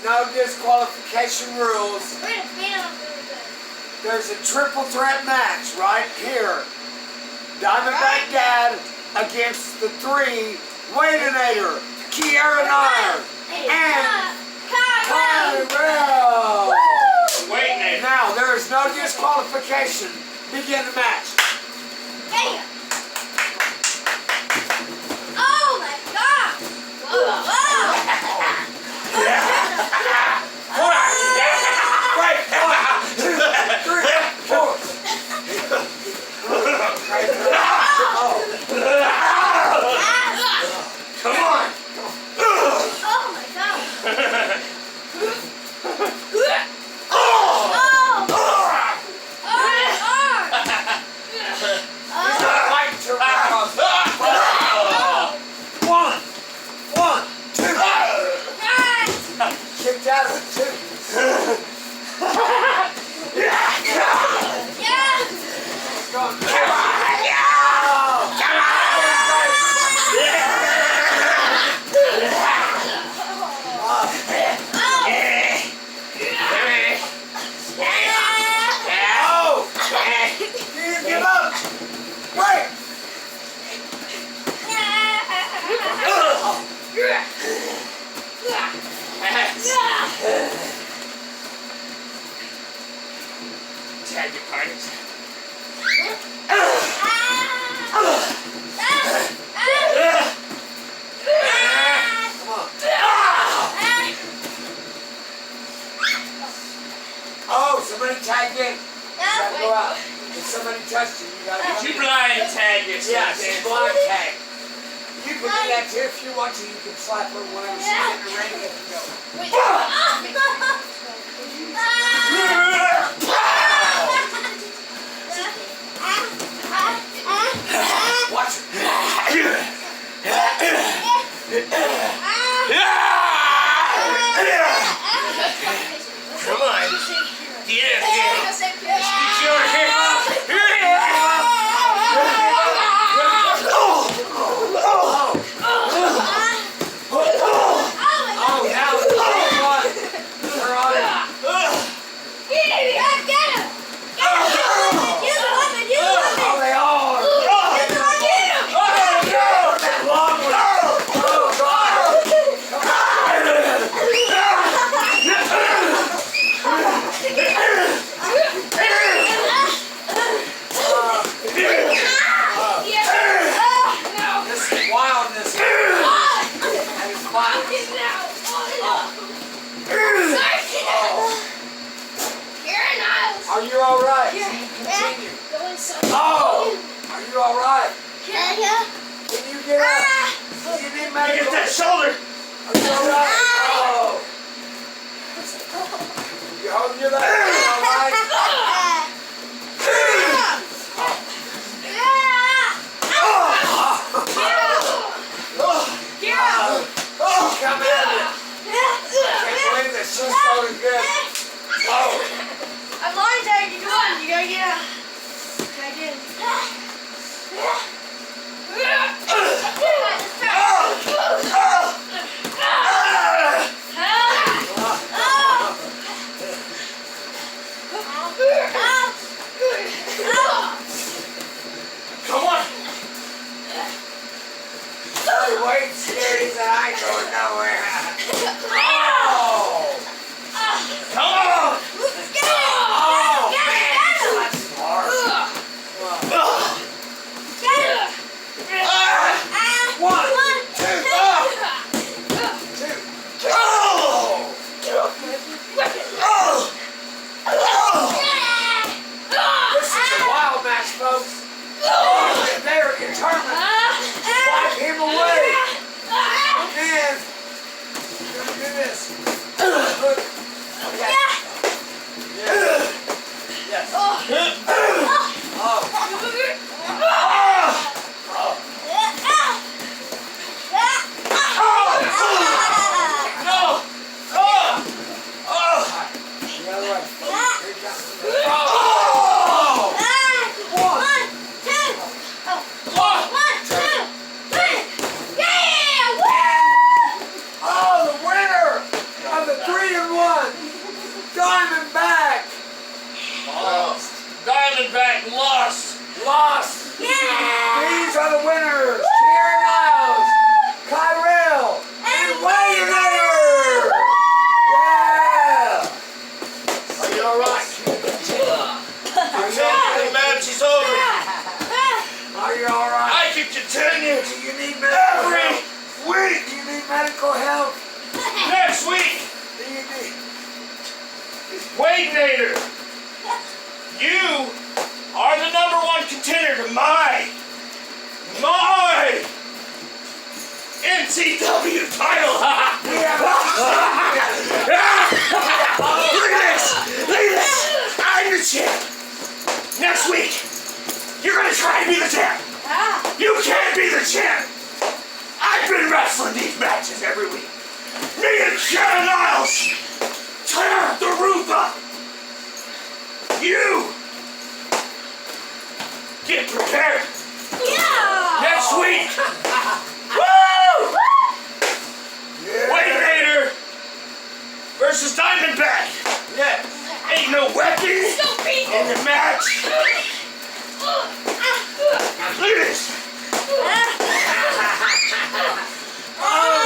no disqualification rules. There's a triple threat match right here. Diamondback Dad against the three Wadeinator, Kiara Nair, and Kyle. Wadeinator. Now there is no disqualification. Begin the match. Damn. Oh my God. Whoa. Right, 1, 2, 3, 4. Come on. Oh my God. Kicked out of it too. Give up! Wait! Tag your partners. Oh, somebody tagged in. You gotta go out. If somebody touched you, you gotta go. You blind tag yourself. Yes, blind tag. You can do that too if you want to. You can slap her whenever she's in the ring and go. Watch it. Come on. Yeah. Scoot you over here. Are you all right? Continue. Oh! Are you all right? Can you get up? Do you need medical? Get that shoulder. Are you all right? Oh! You holding your leg? Are you all right? Come at it. Can't believe that she's so good. Oh! I'm lying there, you gotta get out. Tag in. Come on. Wait, scared as I ain't going nowhere. Oh! Come on. Folks, they are determined to wipe him away. And we're gonna do this. Okay. Yes. 3-1. Diamondback. Diamondback lost. Lost. Yeah. These are the winners. Kiera Niles, Kyrell, and Waynator. Yeah. Are you alright? The match is over. Are you alright? I can continue Do you need medical every help? week. Do you need medical help? Next week, Do you need... Waynator, you are the #1 contender to my NCW title. We have Look at this! Look at this! I'm the champ. Next week, you're gonna try to be the champ. You can't be the champ. I've been wrestling these matches every week. Me and Sharon Niles tear the roof up. You get prepared. Yeah. Next week. Woo! Waynator versus Diamondback. Yeah. Ain't no weapon Still beating. in the match. Look at this. Oh,